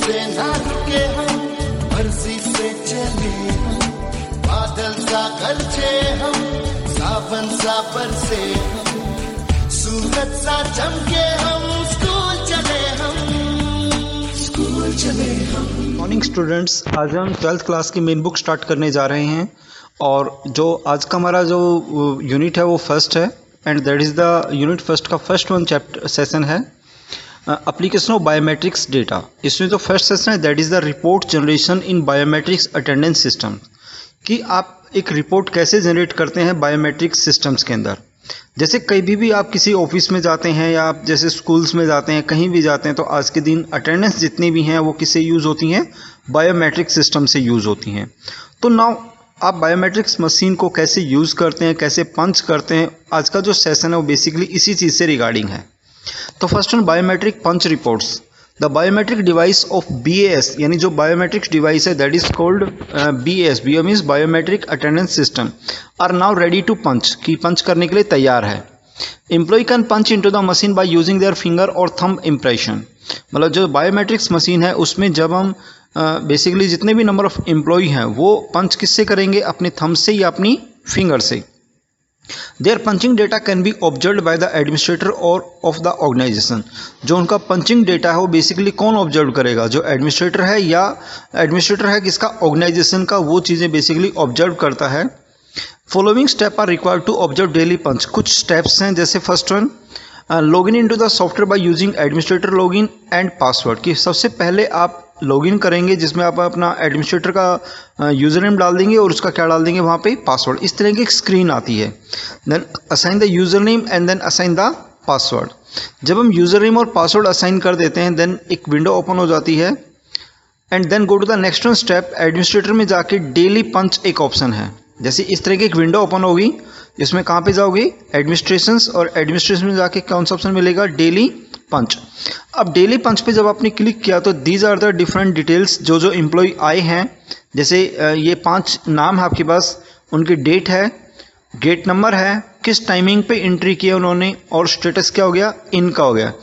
से ना रुके हम, मर्जी से चले हम, बादल सा गरजे हम, सावन सा बरसे हम, सूरज सा चमके हम, स्कूल चले हम, स्कूल चले हम। मॉर्निंग स्टूडेंट्स, आज हम 12th क्लास की मेन बुक स्टार्ट करने जा रहे हैं और जो आज का हमारा जो यूनिट है वो फर्स्ट है and that is the unit first का फर्स्ट वन चैप्टर सेशन है एप्लीकेशन ऑफ बायोमेट्रिक्स डेटा। इसमें जो फर्स्ट सेशन है that is the report generation in biometrics attendance system, कि आप एक रिपोर्ट कैसे जनरेट करते हैं बायोमेट्रिक्स सिस्टम्स के अंदर। जैसे कहीं भी आप किसी ऑफिस में जाते हैं या आप जैसे स्कूल्स में जाते हैं, कहीं भी जाते हैं, तो आज के दिन अटेंडेंस जितनी भी हैं वो किससे यूज़ होती हैं, बायोमेट्रिक सिस्टम से यूज़ होती हैं। तो नाउ आप बायोमेट्रिक्स मशीन को कैसे यूज़ करते हैं, कैसे पंच करते हैं, आज का जो सेशन है वो बेसिकली इसी चीज़ से रिगार्डिंग है। तो first one, biometric punch reports. The biometric device of BAS, यानी जो बायोमेट्रिक डिवाइस है that is called BAS, BA means biometric attendance system, are now ready to punch, कि पंच करने के लिए तैयार है। Employ can punch into the machine by using their finger और थंब इम्प्रेशन। मतलब जो बायोमेट्रिक्स मशीन है उसमें जब हम बेसिकली जितने भी नंबर ऑफ एम्प्लॉय हैं वो पंच किससे करेंगे, अपने थंब से या अपनी फिंगर से। There punching data can be observe by the administrator और ऑफ द ऑर्गेनाइजेशन। जो उनका पंचिंग डेटा है वो बेसिकली कौन ऑब्जर्व करेगा, जो एडमिनिस्ट्रेटर है, या एडमिनिस्ट्रेटर है किसका, ऑर्गेनाइजेशन का, वो चीज़ें बेसिकली ऑब्जर्व करता है। Following step are required to observe daily punch. कुछ स्टेप्स हैं, जैसे first one, login into the software by using administrator login and password, कि सबसे पहले आप लॉगिन करेंगे जिसमें आप अपना एडमिनिस्ट्रेटर का यूज़र नेम डाल देंगे और उसका क्या डाल देंगे वहाँ पे, पासवर्ड। इस तरह की एक स्क्रीन आती है। Then assign the user name and then assign the password. जब हम यूज़र नेम और पासवर्ड असाइन कर देते हैं देन एक विंडो ओपन हो जाती है and then go to the next one step. Administrator में जाके डेली पंच एक ऑप्शन है। जैसे इस तरह की एक विंडो ओपन होगी जिसमें कहाँ पे जाओगे, एडमिनिस्ट्रेशंस, और एडमिनिस्ट्रेशन में जाके कौन सा ऑप्शन मिलेगा, डेली पंच। अब डेली पंच पे जब आपने क्लिक किया तो these are the different details, जो जो एम्प्लॉय आए हैं। जैसे ये 5 नाम है आपके पास, उनकी डेट है, गेट नंबर है, किस टाइमिंग पे एंट्री किया उन्होंने, और स्टेटस क्या हो गया, इनका हो गया।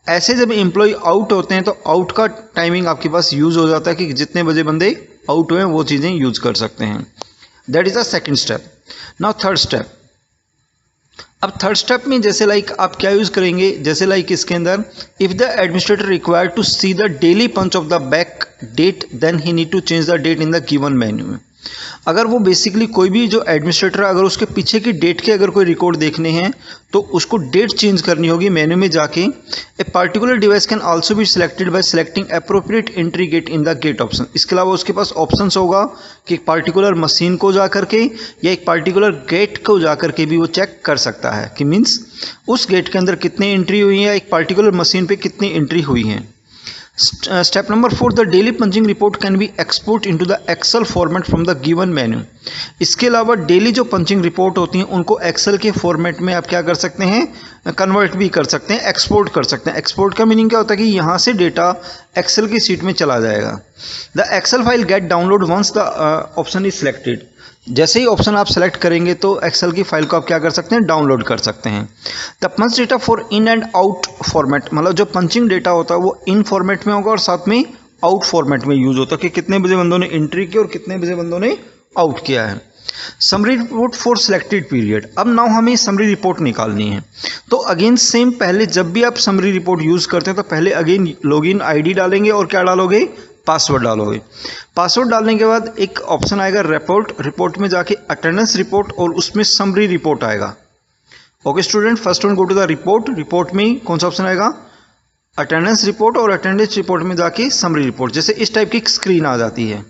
ऐसे जब एम्प्लॉय आउट होते हैं तो आउट का टाइमिंग आपके पास यूज़ हो जाता है कि जितने बजे बंदे आउट हुए वो चीज़ें यूज़ कर सकते हैं। That is the second step. Now third step. अब थर्ड स्टेप में जैसे लाइक आप क्या यूज़ करेंगे, जैसे लाइक इसके अंदर, if the administrator required to see the daily punch of the back date then he need to change the date in the given menu में। अगर वो बेसिकली कोई भी जो एडमिनिस्ट्रेटर अगर उसके पीछे की डेट के अगर कोई रिकॉर्ड देखने हैं तो उसको डेट चेंज करनी होगी मेन्यू में जाके। A particular device can also be selected by selecting appropriate entry gate in the gate option. इसके अलावा उसके पास ऑप्शंस होगा कि एक पार्टिकुलर मशीन को जा करके या एक पार्टिकुलर गेट को जा करके भी वो चेक कर सकता है कि मीन्स उस गेट के अंदर कितनी एंट्री हुई है, एक पार्टिकुलर मशीन पे कितनी एंट्री हुई है। Step number 4, the daily punching report can be export into the Excel format from the given menu. इसके अलावा डेली जो पंचिंग रिपोर्ट होती हैं उनको एक्सेल के फॉर्मेट में आप क्या कर सकते हैं, कन्वर्ट भी कर सकते हैं, एक्सपोर्ट कर सकते हैं। एक्सपोर्ट का मीनिंग क्या होता है कि यहाँ से डेटा एक्सेल की शीट में चला जाएगा। The Excel file get download once the option is selected. जैसे ही ऑप्शन आप सेलेक्ट करेंगे तो एक्सेल की फाइल को आप क्या कर सकते हैं, डाउनलोड कर सकते हैं। The punch data for in and out format, मतलब जो पंचिंग डेटा होता है वो इन फॉर्मेट में होगा और साथ में आउट फॉर्मेट में यूज होता है कि कितने बजे बंदों ने एंट्री की और कितने बजे बंदों ने आउट किया है। Summary report for selected period. अब नाउ हमें समरी रिपोर्ट निकालनी है तो अगेन सेम, पहले जब भी आप समरी रिपोर्ट यूज करते हैं तो पहले अगेन लॉगिन आईडी डालेंगे और क्या डालोगे, पासवर्ड डालोगे। पासवर्ड डालने के बाद एक ऑप्शन आएगा रिपोर्ट, रिपोर्ट में जाके अटेंडेंस रिपोर्ट और उसमें समरी रिपोर्ट आएगा। Okay student, first one go to the report. Report में कौन सा ऑप्शन आएगा, अटेंडेंस रिपोर्ट, और अटेंडेंस रिपोर्ट में जाके समरी रिपोर्ट। जैसे इस टाइप की स्क्रीन आ जाती है।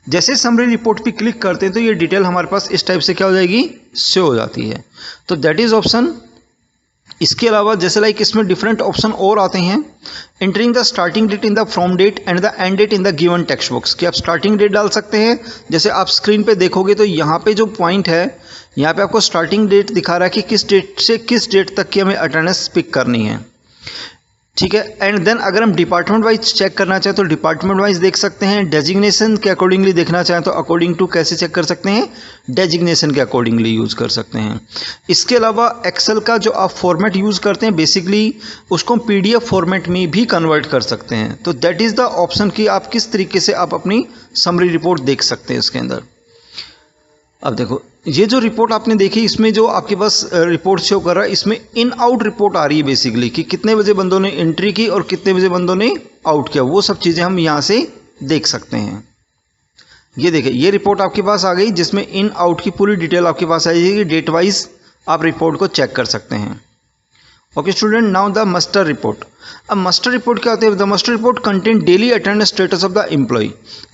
जैसे समरी रिपोर्ट पे क्लिक करते हैं तो ये डिटेल हमारे पास इस टाइप से क्या हो जाएगी, शो हो जाती है। तो दैट इज ऑप्शन। इसके अलावा जैसे लाइक इसमें डिफरेंट ऑप्शन और आते हैं। Entering the starting date in the from date and the end date in the given text box, कि आप स्टार्टिंग डेट डाल सकते हैं। जैसे आप स्क्रीन पे देखोगे तो यहाँ पे जो पॉइंट है यहाँ पे आपको स्टार्टिंग डेट दिखा रहा है कि किस डेट से किस डेट तक की हमें अटेंडेंस पिक करनी है। ठीक है। एंड देन अगर हम डिपार्टमेंट वाइज चेक करना चाहें तो डिपार्टमेंट वाइज देख सकते हैं, डेजिग्नेशन के अकॉर्डिंगली देखना चाहें तो अकॉर्डिंग टू कैसे चेक कर सकते हैं, डेजिग्नेशन के अकॉर्डिंगली यूज़ कर सकते हैं। इसके अलावा एक्सेल का जो आप फॉर्मेट यूज़ करते हैं बेसिकली उसको हम PDF फॉर्मेट में भी कन्वर्ट कर सकते हैं। तो दैट इज़ द ऑप्शन कि आप किस तरीके से आप अपनी समरी रिपोर्ट देख सकते हैं इसके अंदर। अब देखो ये जो रिपोर्ट आपने देखी इसमें जो आपके पास रिपोर्ट शो कर रहा है इसमें इन आउट रिपोर्ट आ रही है बेसिकली कि कितने बजे बंदों ने एंट्री की और कितने बजे बंदों ने आउट किया, वो सब चीज़ें हम यहाँ से देख सकते हैं। ये देखिए ये रिपोर्ट आपके पास आ गई जिसमें इन आउट की पूरी डिटेल आपके पास आ जाएगी, डेट वाइज आप रिपोर्ट को चेक कर सकते हैं। Okay student, now the muster report. अब मस्टर रिपोर्ट क्या होता है? The muster report content daily attendance status of the employ,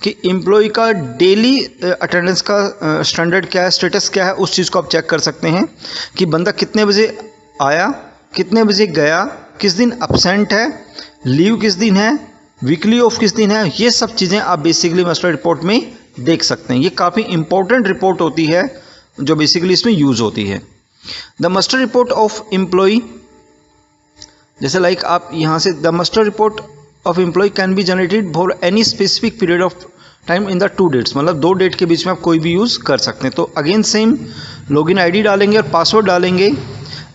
कि एम्प्लॉय का डेली अटेंडेंस का स्टैंडर्ड क्या है, स्टेटस क्या है, उस चीज़ को आप चेक कर सकते हैं कि बंदा कितने बजे आया, कितने बजे गया, किस दिन अपसेंट है, लीव किस दिन है, वीकली ऑफ किस दिन है, ये सब चीज़ें आप बेसिकली मस्टर रिपोर्ट में देख सकते हैं। ये काफ़ी इंपॉर्टेंट रिपोर्ट होती है जो बेसिकली इसमें यूज़ होती है। The muster report of employ, जैसे लाइक आप यहाँ से the muster report of employ can be generated for any specific period of time in the 2 dates, मतलब 2 डेट के बीच में आप कोई भी यूज़ कर सकते हैं। तो अगेन सेम लॉगिन आईडी डालेंगे और पासवर्ड डालेंगे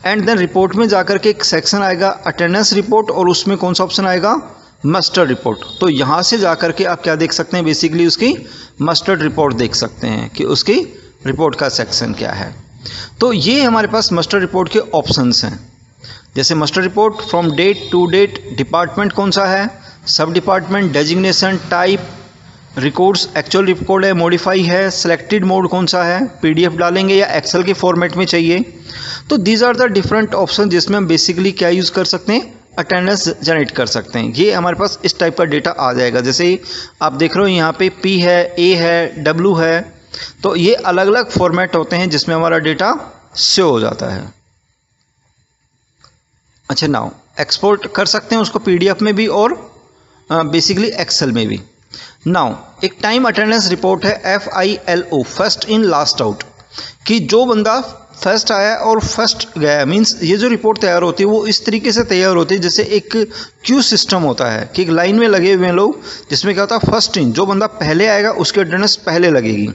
एंड देन रिपोर्ट में जाकर के एक सेक्शन आएगा अटेंडेंस रिपोर्ट और उसमें कौन सा ऑप्शन आएगा, मस्टर्ड रिपोर्ट। तो यहाँ से जाकर के आप क्या देख सकते हैं, बेसिकली उसकी मस्टर्ड रिपोर्ट देख सकते हैं कि उसकी रिपोर्ट का सेक्शन क्या है। तो ये हमारे पास मस्टर्ड रिपोर्ट के ऑप्शंस हैं। जैसे muster report from date to date, department कौन सा है, सब department, designation, type, records actual record है, मॉडिफाई है, सिलेक्टेड मोड कौन सा है, PDF डालेंगे या एक्सेल के फॉर्मेट में चाहिए। तो these are the different option जिसमें हम बेसिकली क्या यूज़ कर सकते हैं, अटेंडेंस जनरेट कर सकते हैं। ये हमारे पास इस टाइप का डेटा आ जाएगा। जैसे आप देख रहे हो यहाँ पे P है, A है, W है, तो ये अलग अलग फॉर्मेट होते हैं जिसमें हमारा डेटा शो हो जाता है। अच्छा, नाउ एक्सपोर्ट कर सकते हैं उसको PDF में भी और बेसिकली एक्सेल में भी। नाउ एक टाइम अटेंडेंस रिपोर्ट है FILO, first in last out, कि जो बंदा फर्स्ट आया और फर्स्ट गया, मींस ये जो रिपोर्ट तैयार होती है वो इस तरीके से तैयार होती है जैसे एक क्यू सिस्टम होता है कि एक लाइन में लगे हुए हैं लोग, जिसमें क्या होता है फर्स्ट इन, जो बंदा पहले आएगा उसकी अटेंडेंस पहले लगेगी।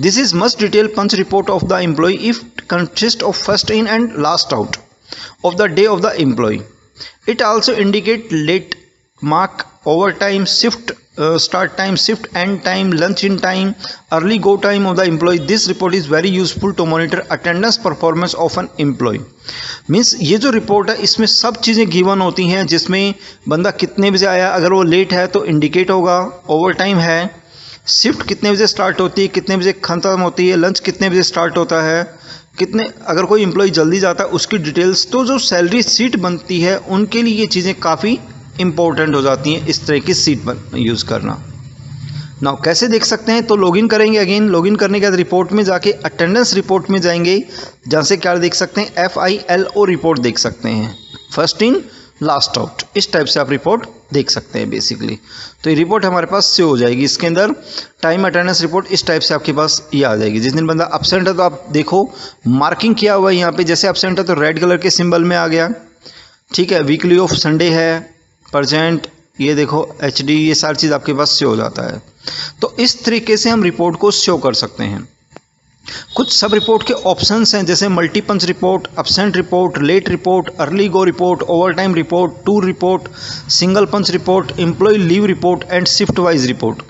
This is must detail punch report of the employ if consist of first in and last out of the day of the employee. It also indicate late mark, overtime, shift start time, shift end time, lunch in time, early go time of the employee. This report is very useful to monitor attendance performance of an employee. Means ये जो report है इसमें सब चीज़ें given होती हैं, जिसमें बंदा कितने बजे आया, अगर वो लेट है तो इंडिकेट होगा, ओवर टाइम है, शिफ्ट कितने बजे स्टार्ट होती है, कितने बजे ख़त्म होती है, लंच कितने बजे स्टार्ट होता है, कितने, अगर कोई एम्प्लॉय जल्दी जाता है उसकी डिटेल्स। तो जो सैलरी सीट बनती है उनके लिए ये चीज़ें काफ़ी इंपॉर्टेंट हो जाती हैं, इस तरह की सीट यूज़ करना। नाउ कैसे देख सकते हैं, तो लॉगिन करेंगे। अगेन लॉगिन करने के बाद रिपोर्ट में जाके अटेंडेंस रिपोर्ट में जाएंगे, जहाँ से क्या देख सकते हैं, FILO रिपोर्ट देख सकते हैं, फर्स्ट इन लास्ट आउट, इस टाइप से आप रिपोर्ट देख सकते हैं बेसिकली। तो ये रिपोर्ट हमारे पास से हो जाएगी। इसके अंदर टाइम अटेंडेंस रिपोर्ट इस टाइप से आपके पास ये आ जाएगी। जिस दिन बंदा अपसेंट है तो आप देखो मार्किंग किया हुआ है यहाँ पे, जैसे अपसेंट है तो रेड कलर के सिंबल में आ गया, ठीक है। वीकली ऑफ संडे है, प्रजेंट, ये देखो HD, ये सारी चीज़ आपके पास शो हो जाता है। तो इस तरीके से हम रिपोर्ट को शो कर सकते हैं। कुछ सब रिपोर्ट के ऑप्शंस हैं, जैसे multi punch report, absent report, late report, early go report, overtime report, tour report, single punch report, employ leave report and shift wise report.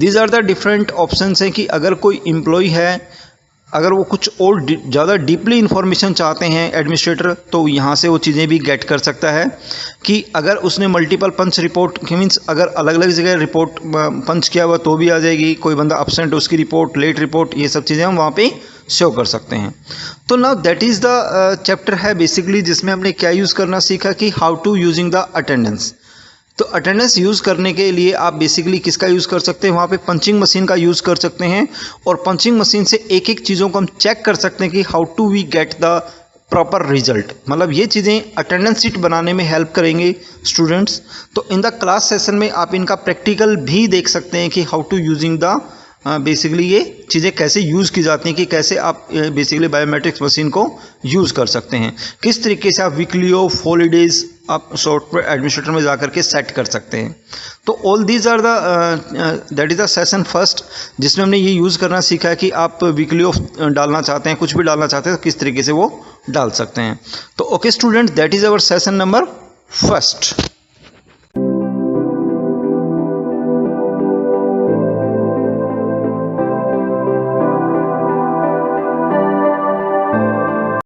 These are the different options हैं कि अगर कोई employ है, अगर वो कुछ और ज़्यादा डीपली इन्फॉर्मेशन चाहते हैं एडमिनिस्ट्रेटर, तो यहाँ से वो चीज़ें भी गेट कर सकता है कि अगर उसने मल्टीपल पंच रिपोर्ट, मीन्स अगर अलग अलग जगह रिपोर्ट पंच किया हुआ तो भी आ जाएगी, कोई बंदा अपसेंट उसकी रिपोर्ट, लेट रिपोर्ट, ये सब चीज़ें हम वहाँ पे शो कर सकते हैं। तो now that is the chapter है बेसिकली, जिसमें हमने क्या यूज़ करना सीखा कि how to using the attendance. तो अटेंडेंस यूज़ करने के लिए आप बेसिकली किसका यूज़ कर सकते हैं, वहाँ पे पंचिंग मशीन का यूज़ कर सकते हैं, और पंचिंग मशीन से एक एक चीज़ों को हम चेक कर सकते हैं कि how to we get the proper result. मतलब ये चीज़ें अटेंडेंस शीट बनाने में हेल्प करेंगे स्टूडेंट्स। तो इन द क्लास सेशन में आप इनका प्रैक्टिकल भी देख सकते हैं कि how to using the basically ये चीज़ें कैसे यूज़ की जाती हैं, कि कैसे आप बेसिकली बायोमेट्रिक्स मशीन को यूज़ कर सकते हैं, किस तरीके से आप वीकली ऑफ, हॉलीडेज़, आप सॉफ्टवेयर एडमिनिस्ट्रेटर में जा करके सेट कर सकते हैं। तो all these are the that is the session first, जिसमें हमने ये यूज़ करना सीखा है कि आप वीकली ऑफ डालना चाहते हैं, कुछ भी डालना चाहते हैं तो किस तरीके से वो डाल सकते हैं। तो okay student, that is our session number first.